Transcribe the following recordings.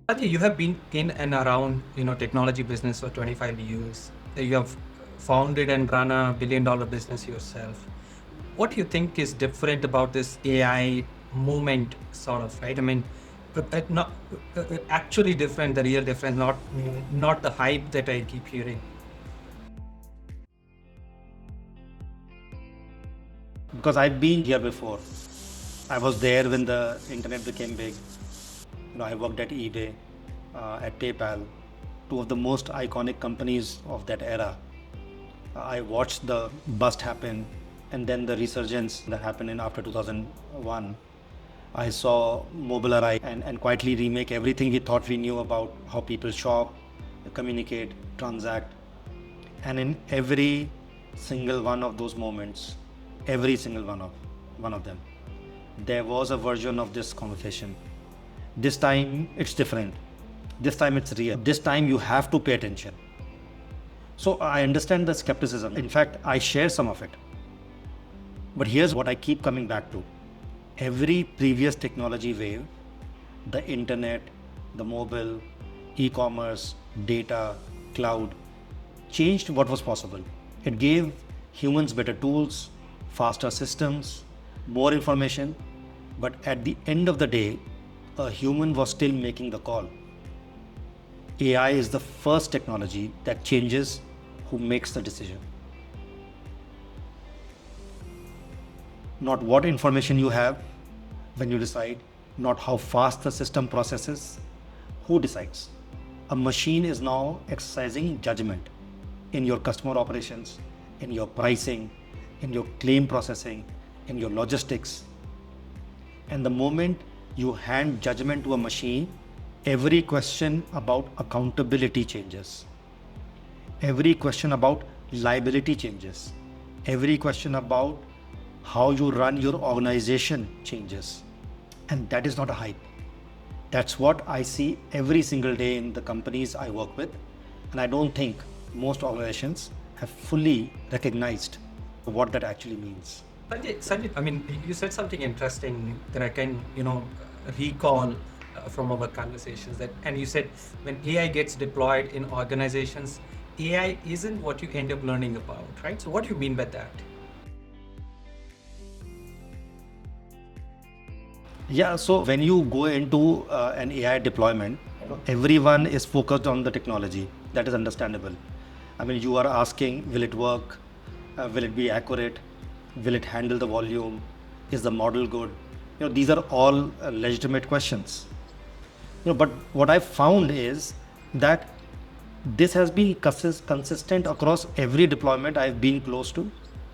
Sanjay, you have been in and around, technology business for 25 years. You have founded and run a billion-dollar business yourself. What do you think is different about this AI movement, sort of, right? I mean, not actually different, the real difference, not the hype that I keep hearing. Because I've been here before. I was there when the internet became big. I worked at eBay, at PayPal, two of the most iconic companies of that era. I watched the bust happen and then the resurgence that happened in after 2001. I saw mobile arrive and quietly remake everything we thought we knew about how people shop, communicate, transact. And in every single one of those moments, every single one of them, there was a version of this conversation. This time it's different. This time it's real. This time you have to pay attention. So I understand the skepticism. In fact, I share some of it. But here's what I keep coming back to. Every previous technology wave, the internet, the mobile, e-commerce, data, cloud, changed what was possible. It gave humans better tools, faster systems, more information, but at the end of the day, a human was still making the call. AI is the first technology that changes who makes the decision. Not what information you have when you decide, not how fast the system processes, who decides. A machine is now exercising judgment in your customer operations, in your pricing, in your claim processing, in your logistics. And the moment you hand judgment to a machine, every question about accountability changes. Every question about liability changes. Every question about how you run your organization changes. And that is not a hype. That's what I see every single day in the companies I work with. And I don't think most organizations have fully recognized what that actually means. Sanjay, I mean, you said something interesting that I can, recall from our conversations. And you said when AI gets deployed in organizations, AI isn't what you end up learning about, right? So, what do you mean by that? Yeah, so when you go into an AI deployment, everyone is focused on the technology. That is understandable. I mean, you are asking, will it work? Will it be accurate? Will it handle the volume? Is the model good? These are all legitimate questions. But what I found is that this has been consistent across every deployment I've been close to,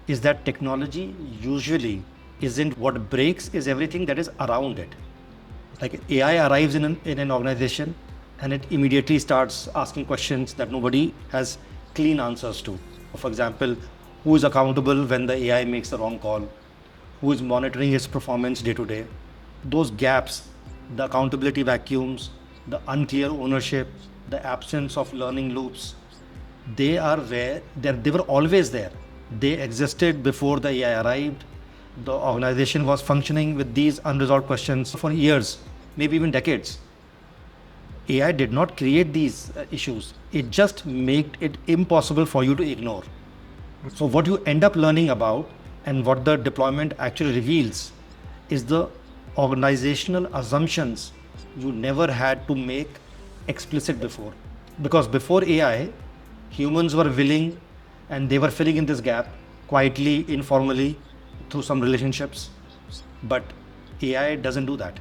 is that technology usually isn't what breaks, is everything that is around it. Like AI arrives in an organization and it immediately starts asking questions that nobody has clean answers to. For example, who is accountable when the AI makes the wrong call? Who is monitoring its performance day to day? Those gaps, the accountability vacuums, the unclear ownership, the absence of learning loops, they are where they were always there. They existed before the AI arrived. The organization was functioning with these unresolved questions for years, maybe even decades. AI did not create these issues. It just made it impossible for you to ignore. So what you end up learning about and what the deployment actually reveals is the organizational assumptions you never had to make explicit before. Because before AI, humans were willing and they were filling in this gap quietly, informally, through some relationships. But AI doesn't do that.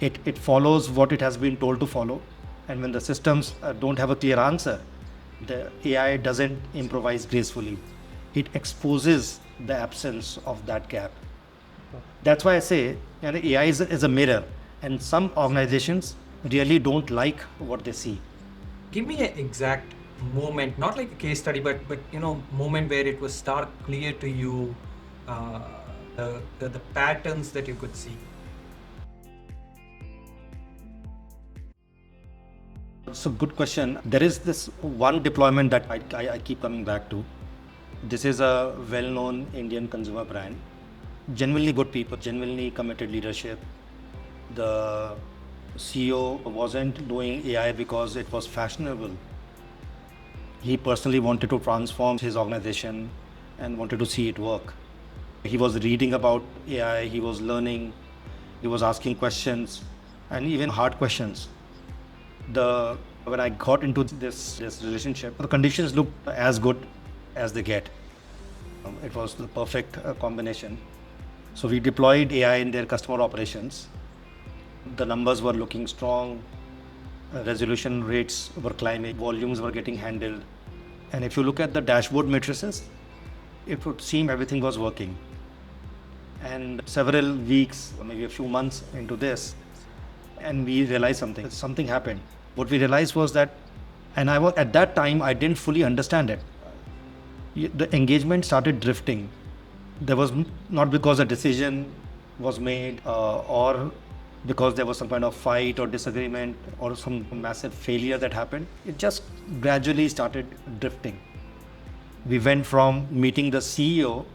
It follows what it has been told to follow. And when the systems don't have a clear answer, the AI doesn't improvise gracefully. It exposes the absence of that gap. That's why I say AI is a mirror, and some organizations really don't like what they see. Give me an exact moment, not like a case study, but moment where it was stark clear to you, uh, the patterns that you could see. It's a good question. There is this one deployment that I keep coming back to. This is a well-known Indian consumer brand. Genuinely good people, genuinely committed leadership. The CEO wasn't doing AI because it was fashionable. He personally wanted to transform his organization and wanted to see it work. He was reading about AI, he was learning, he was asking questions, and even hard questions. When I got into this relationship, the conditions looked as good as they get. It was the perfect combination. So we deployed AI in their customer operations. The numbers were looking strong, resolution rates were climbing, volumes were getting handled. And if you look at the dashboard matrices, it would seem everything was working. And several weeks, or maybe a few months into this, and we realized something happened. What we realized was that, and I was at that time, I didn't fully understand it. The engagement started drifting. There was not because a decision was made or because there was some kind of fight or disagreement or some massive failure that happened. It just gradually started drifting. We went from meeting the CEO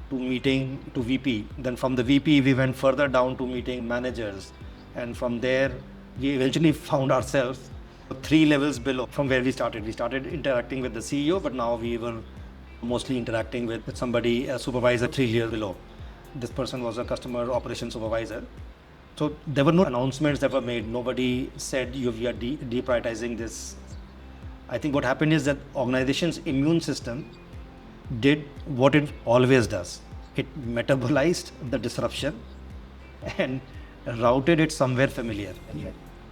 to meeting to VP. Then from the VP, we went further down to meeting managers. And from there, we eventually found ourselves 3 levels below from where we started. We started interacting with the CEO, but now we were mostly interacting with somebody, a supervisor 3 layers below. This person was a customer operations supervisor. So there were no announcements that were made. Nobody said we are deprioritizing this. I think what happened is that organization's immune system did what it always does. It metabolized the disruption and routed it somewhere familiar.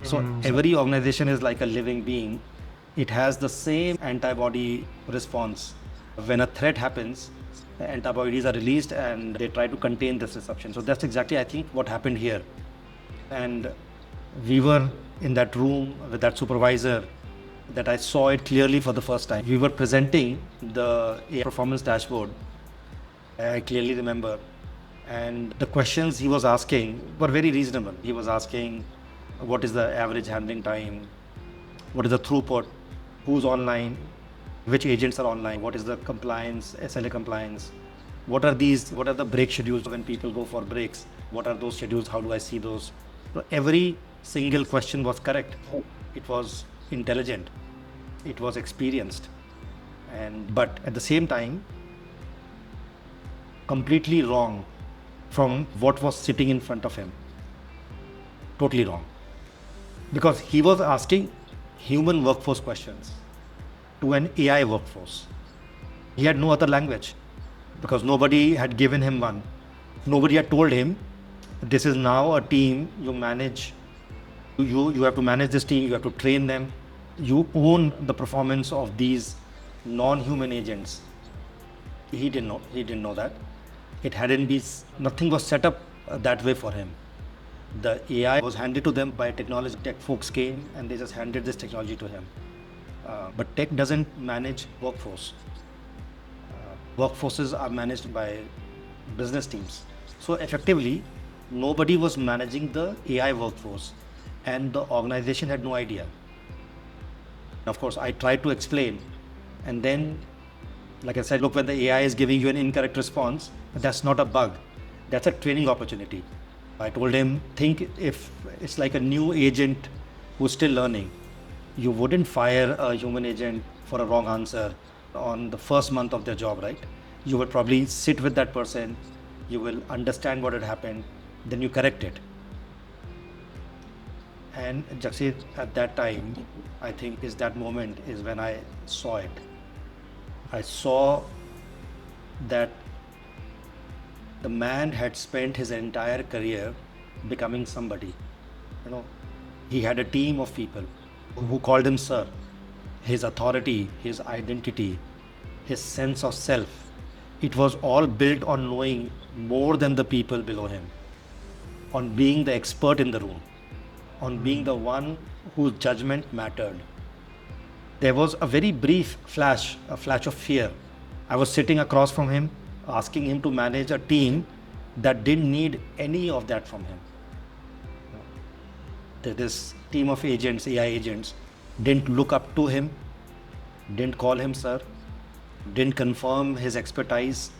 So every organization is like a living being. It has the same antibody response. When a threat happens, antibodies are released and they try to contain this disruption. So that's exactly, I think, what happened here. And we were in that room with that supervisor that I saw it clearly for the first time. We were presenting the AI performance dashboard. I clearly remember. And the questions he was asking were very reasonable. He was asking, what is the average handling time? What is the throughput? Who's online? Which agents are online? What is the compliance, SLA compliance? What are the break schedules when people go for breaks? What are those schedules? How do I see those? So every single question was correct. It was intelligent. It was experienced. But at the same time, completely wrong from what was sitting in front of him. Totally wrong. Because he was asking human workforce questions to an AI workforce. He had no other language because nobody had given him one. Nobody had told him, this is now a team you manage. You have to manage this team, you have to train them. You own the performance of these non-human agents. He didn't know that. Nothing was set up that way for him. The AI was handed to them by technology. Tech folks came and they just handed this technology to him. But tech doesn't manage workforce. Workforces are managed by business teams. So effectively, nobody was managing the AI workforce and the organization had no idea. Of course, I tried to explain, and then, like I said, look, when the AI is giving you an incorrect response, that's not a bug. That's a training opportunity. I told him, think if it's like a new agent who's still learning. You wouldn't fire a human agent for a wrong answer on the first month of their job, right? You would probably sit with that person, you will understand what had happened, then you correct it. And Jaksir, at that time, I think that moment is when I saw it. I saw that the man had spent his entire career becoming somebody. He had a team of people who called him sir. His authority, his identity, his sense of self, it was all built on knowing more than the people below him, on being the expert in the room, on being the one whose judgment mattered. There was a very brief flash of fear. I was sitting across from him, asking him to manage a team that didn't need any of that from him. This team of agents, AI agents, didn't look up to him, didn't call him sir, didn't confirm his expertise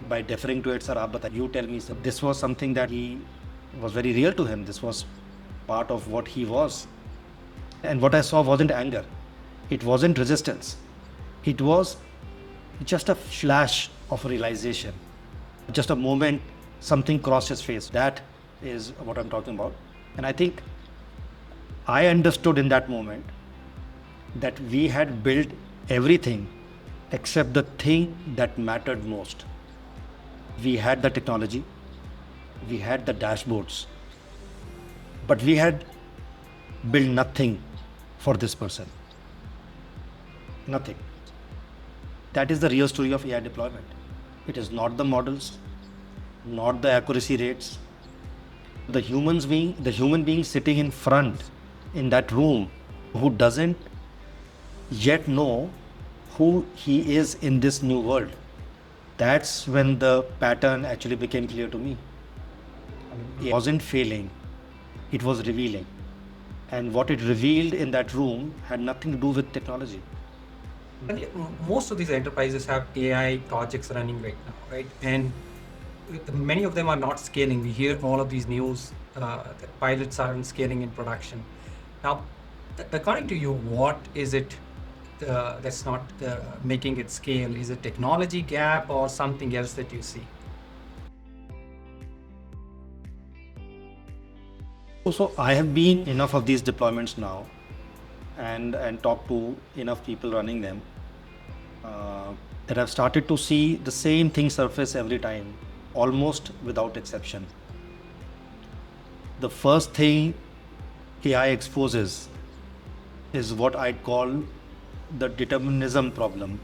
by deferring to it, sir, you tell me, sir. This was something that was very real to him. This was part of what he was. And what I saw wasn't anger, it wasn't resistance, it was just a flash of realization, just a moment something crossed his face. That is what I'm talking about. And I think I understood in that moment that we had built everything except the thing that mattered most. We had the technology, we had the dashboards, but we had built nothing for this person. Nothing. That is the real story of AI deployment. It is not the models, not the accuracy rates. The human being sitting in front in that room who doesn't yet know who he is in this new world. That's when the pattern actually became clear to me. It wasn't failing, it was revealing. And what it revealed in that room had nothing to do with technology. And most of these enterprises have AI projects running right now, right? And many of them are not scaling. We hear all of these news that pilots aren't scaling in production. Now, according to you, what is it that's not making it scale? Is it technology gap or something else that you see? So I have been enough of these deployments now and talked to enough people running them that I've started to see the same thing surface every time, almost without exception. The first thing AI exposes is what I'd call the determinism problem.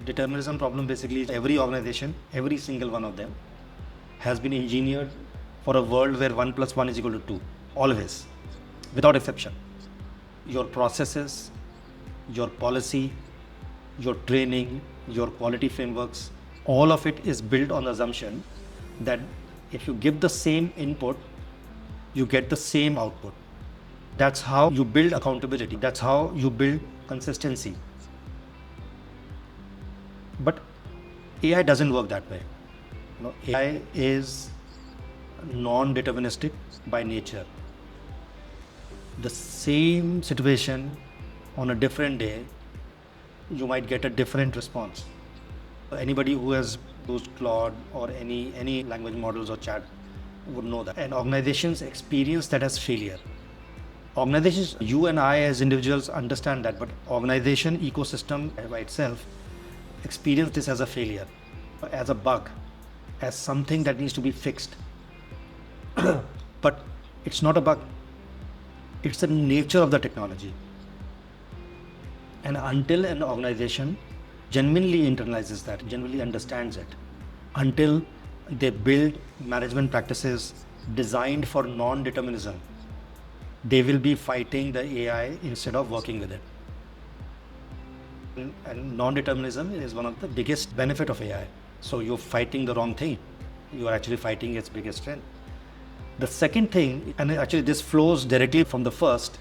Determinism problem basically is every organization, every single one of them has been engineered for a world where 1 plus 1 is equal to 2, always, without exception. Your processes, your policy, your training, your quality frameworks, all of it is built on the assumption that if you give the same input, you get the same output. That's how you build accountability. That's how you build consistency. But AI doesn't work that way. AI is non-deterministic by nature. The same situation on a different day, you might get a different response. Anybody who has used Claude or any language models or chat would know that. And organizations experience that as failure. Organizations, you and I as individuals understand that, but organization ecosystem by itself experience this as a failure, as a bug, as something that needs to be fixed. But it's not a bug. It's the nature of the technology. And until an organization genuinely internalizes that, genuinely understands it, until they build management practices designed for non-determinism, they will be fighting the AI instead of working with it. And non-determinism is one of the biggest benefit of AI. So you're fighting the wrong thing. You are actually fighting its biggest strength. The second thing, and actually this flows directly from the first,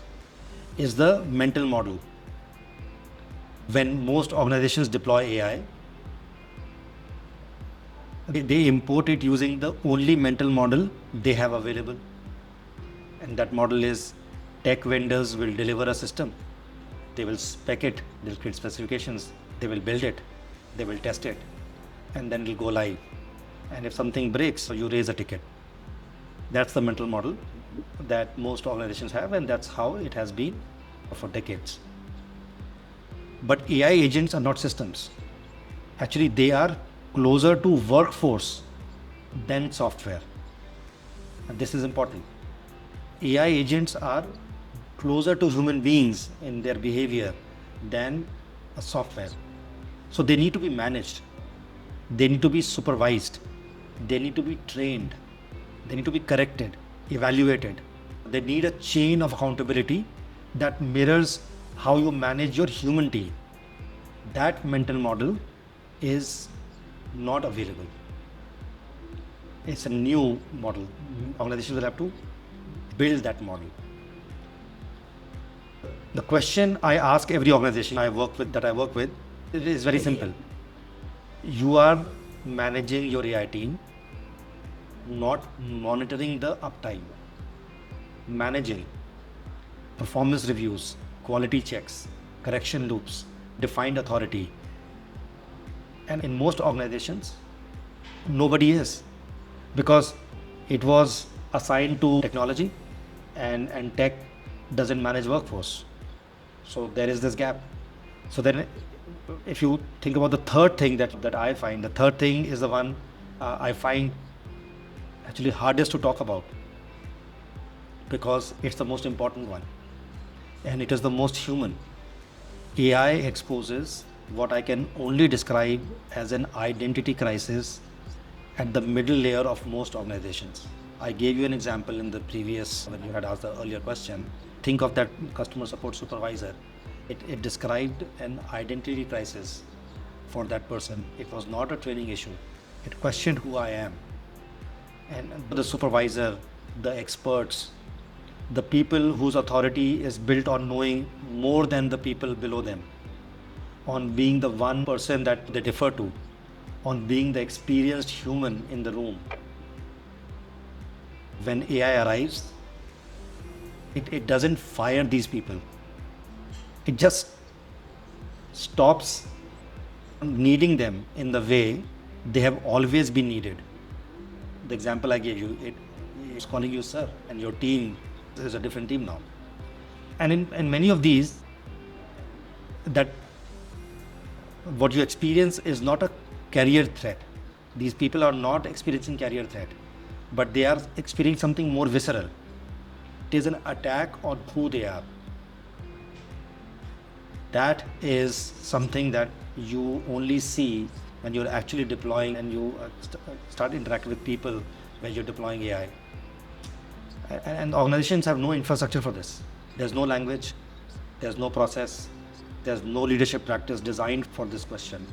is the mental model. When most organizations deploy AI, they import it using the only mental model they have available. And that model is tech vendors will deliver a system. They will spec it, they'll create specifications, they will build it, they will test it, and then it'll go live. And if something breaks, you raise a ticket. That's the mental model that most organizations have, and that's how it has been for decades. But AI agents are not systems. Actually, they are closer to workforce than software. And this is important. AI agents are closer to human beings in their behavior than a software. So they need to be managed. They need to be supervised. They need to be trained. They need to be corrected, evaluated. They need a chain of accountability that mirrors how you manage your human team. That mental model is not available. It's a new model. Organizations will have to build that model. The question I ask every organization I work with, it is very simple. You are managing your AI team, not monitoring the uptime. managing performance reviews, quality checks, correction loops, defined authority. And in most organizations, nobody is, because it was assigned to technology, and tech doesn't manage workforce. So there is this gap. So then if you think about the third thing that I find, the third thing is the one I find actually hardest to talk about, because it's the most important one and it is the most human. AI exposes what I can only describe as an identity crisis at the middle layer of most organizations. I gave you an example in the previous, when you had asked the earlier question. Think of that customer support supervisor. It described an identity crisis for that person. It was not a training issue. It questioned who I am. And the supervisor, the experts, the people whose authority is built on knowing more than the people below them, on being the one person that they defer to, on being the experienced human in the room. When AI arrives, it doesn't fire these people. It just stops needing them in the way they have always been needed. The example I gave you, it's calling you sir, and your team is a different team now. And in many of these, that what you experience is not a career threat. These people are not experiencing career threat, but they are experiencing something more visceral. It is an attack on who they are. That is something that you only see when you're actually deploying and you start interacting with people when you're deploying AI. And organizations have no infrastructure for this. There's no language, there's no process, there's no leadership practice designed for this question.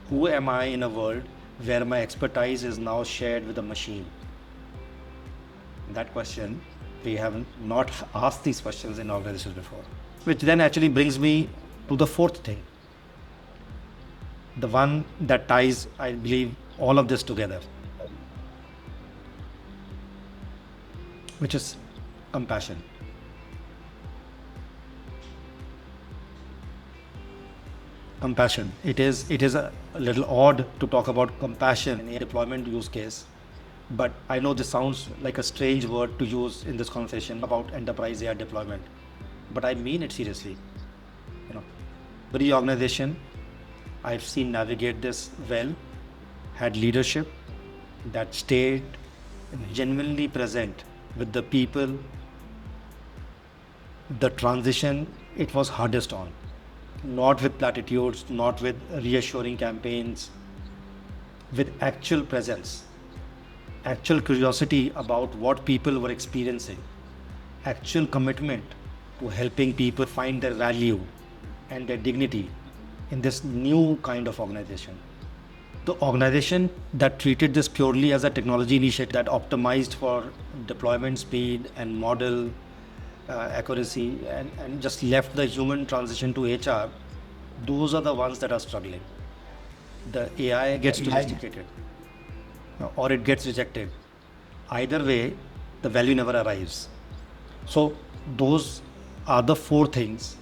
Who am I in a world where my expertise is now shared with a machine? That question, we have not asked these questions in organizations before. Which then actually brings me to the fourth thing. The one that ties, I believe, all of this together, which is compassion. Compassion. It is a little odd to talk about compassion in a deployment use case, but I know this sounds like a strange word to use in this conversation about enterprise AI deployment, but I mean it seriously. Every organization I've seen navigate this well had leadership that stayed genuinely present with the people. The transition, it was hardest on. Not with platitudes, not with reassuring campaigns, with actual presence, actual curiosity about what people were experiencing, actual commitment to helping people find their value and their dignity in this new kind of organization. The organization that treated this purely as a technology initiative that optimized for deployment speed and model accuracy and just left the human transition to HR, those are the ones that are struggling. The AI gets domesticated or it gets rejected. Either way, the value never arrives. So those are the four things: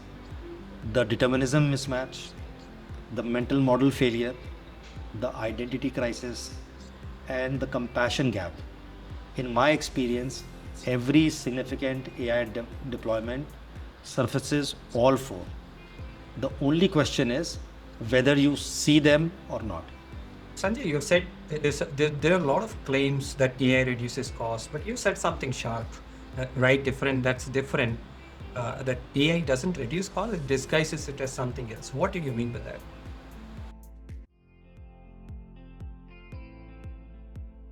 the determinism mismatch, the mental model failure, the identity crisis, and the compassion gap. In my experience, every significant AI deployment surfaces all four. The only question is whether you see them or not. Sanjay, you said there are a lot of claims that AI reduces cost, but you said something sharp, right? That's different. That AI doesn't reduce cost, it disguises it as something else. What do you mean by that?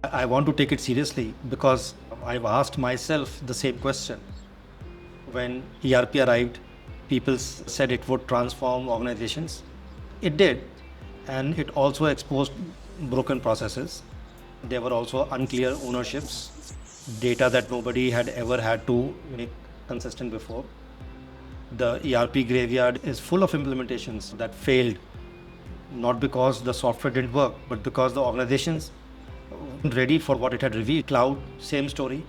I want to take it seriously because I've asked myself the same question. When ERP arrived, people said it would transform organizations. It did, and it also exposed broken processes. There were also unclear ownerships, data that nobody had ever had to make consistent before. The ERP graveyard is full of implementations that failed, not because the software didn't work, but because the organizations weren't ready for what it had revealed. Cloud, same story.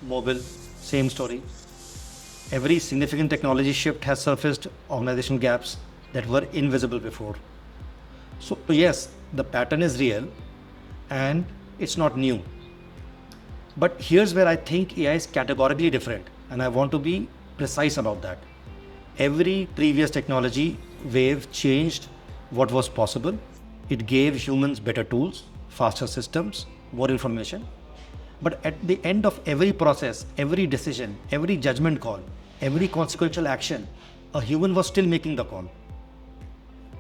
Mobile, same story. Every significant technology shift has surfaced organizational gaps that were invisible before. So yes, the pattern is real and it's not new. But here's where I think AI is categorically different, and I want to be precise about that. Every previous technology wave changed what was possible. It gave humans better tools, faster systems, more information. But at the end of every process, every decision, every judgment call, every consequential action, a human was still making the call.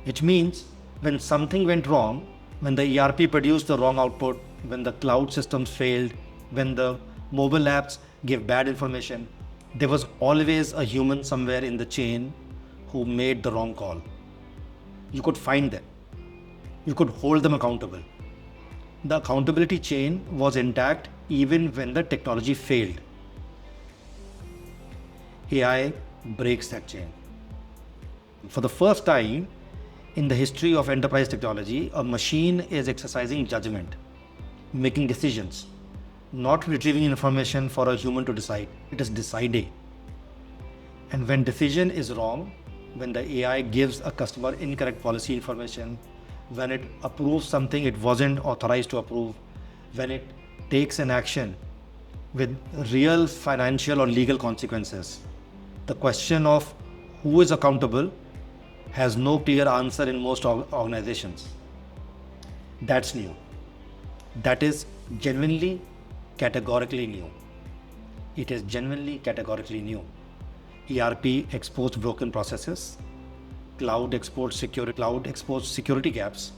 Which means when something went wrong, when the ERP produced the wrong output, when the cloud systems failed, when the mobile apps gave bad information, there was always a human somewhere in the chain who made the wrong call. You could find them. You could hold them accountable. The accountability chain was intact even when the technology failed. AI breaks that chain. For the first time in the history of enterprise technology, a machine is exercising judgment, making decisions, not retrieving information for a human to decide. It is deciding. And when decision is wrong, when the AI gives a customer incorrect policy information, when it approves something it wasn't authorized to approve, when it takes an action with real financial or legal consequences, the question of who is accountable has no clear answer in most organizations. That's new. That is genuinely categorically new. It is genuinely categorically new. ERP exposed broken processes. Cloud exposed security gaps.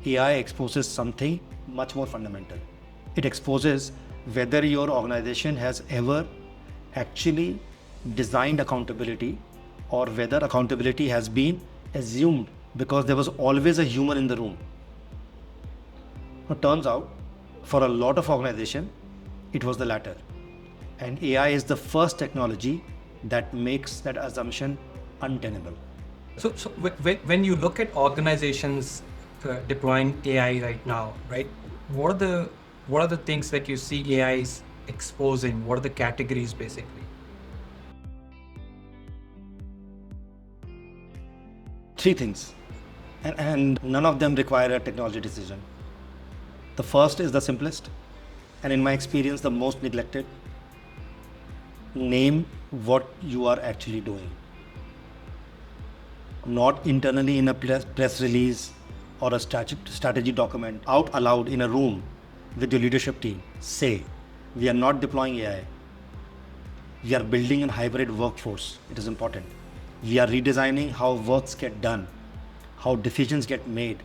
AI exposes something much more fundamental. It exposes whether your organization has ever actually designed accountability or whether accountability has been assumed because there was always a human in the room. It turns out, for a lot of organizations, it was the latter. And AI is the first technology that makes that assumption untenable. So when you look at organizations deploying AI right now, right? What are the things that you see AI is exposing? What are the categories basically? Three things, and none of them require a technology decision. The first is the simplest, and in my experience, the most neglected. Name what you are actually doing. Not internally in a press release or a strategy document, out aloud in a room with your leadership team. Say, we are not deploying AI. We are building a hybrid workforce. It is important. We are redesigning how works get done, how decisions get made,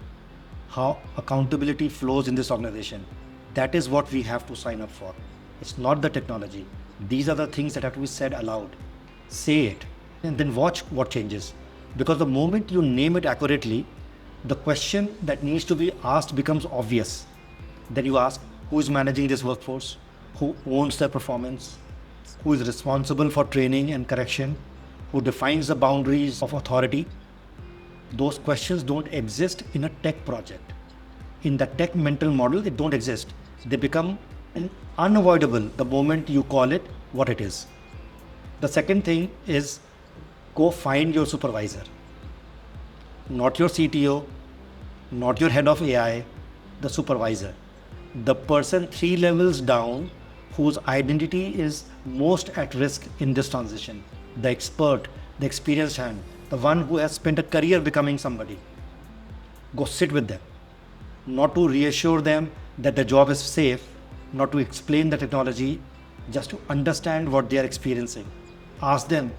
how accountability flows in this organization. That is what we have to sign up for. It's not the technology. These are the things that have to be said aloud. Say it and then watch what changes. Because the moment you name it accurately, the question that needs to be asked becomes obvious. Then you ask, who is managing this workforce? Who owns their performance? Who is responsible for training and correction? Who defines the boundaries of authority? Those questions don't exist in a tech project. In the tech mental model, they don't exist. They become unavoidable the moment you call it what it is. The second thing is go find your supervisor. Not your CTO, not your head of AI, the supervisor. The person 3 levels down whose identity is most at risk in this transition. The expert, the experienced hand, the one who has spent a career becoming somebody. Go sit with them. Not to reassure them that the job is safe, not to explain the technology, just to understand what they are experiencing. Ask them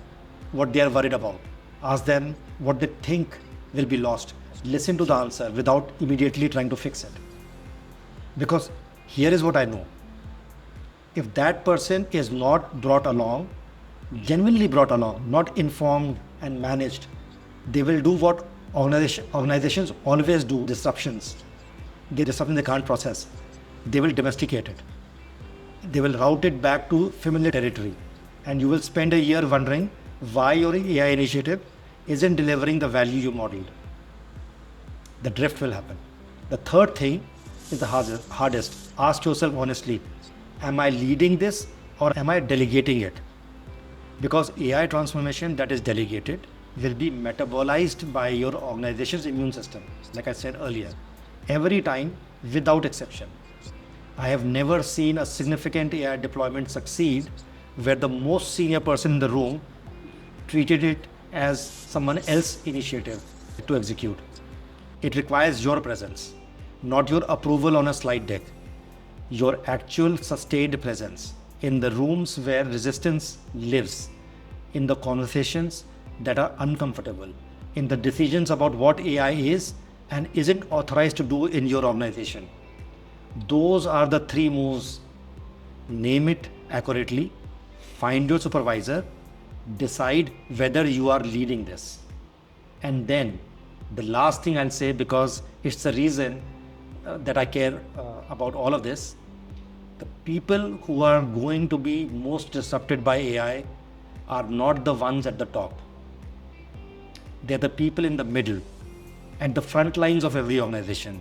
what they are worried about. Ask them what they think will be lost. Listen to the answer without immediately trying to fix it. Because here is what I know. If that person is not brought along, genuinely brought along, not informed and managed, they will do what organizations always do, disruptions. They disrupt something they can't process. They will domesticate it. They will route it back to familiar territory. And you will spend a year wondering why your AI initiative isn't delivering the value you modeled. The drift will happen. The third thing is the hardest. Ask yourself honestly, am I leading this or am I delegating it? Because AI transformation that is delegated will be metabolized by your organization's immune system, like I said earlier, every time without exception. I have never seen a significant AI deployment succeed where the most senior person in the room treated it as someone else's initiative to execute. It requires your presence, not your approval on a slide deck, your actual sustained presence in the rooms where resistance lives, in the conversations that are uncomfortable, in the decisions about what AI is and isn't authorized to do in your organization. Those are the three moves. Name it accurately, find your supervisor, decide whether you are leading this. And then the last thing I'll say, because it's the reason that I care about all of this, the people who are going to be most disrupted by AI are not the ones at the top. They're the people in the middle and the front lines of every organization.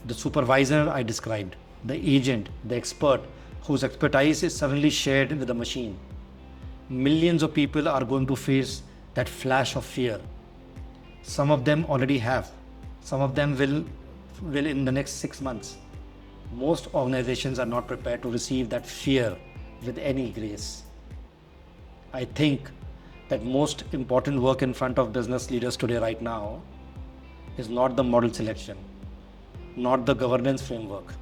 The supervisor I described, the agent, the expert whose expertise is suddenly shared with the machine. Millions of people are going to face that flash of fear. Some of them already have. Some of them will in the next 6 months. Most organizations are not prepared to receive that fear with any grace. I think that most important work in front of business leaders today right now is not the model selection, not the governance framework,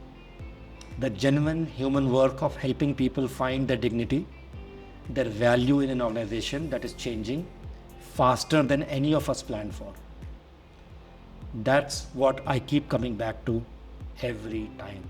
the genuine human work of helping people find their dignity, their value in an organization that is changing faster than any of us planned for. That's what I keep coming back to every time.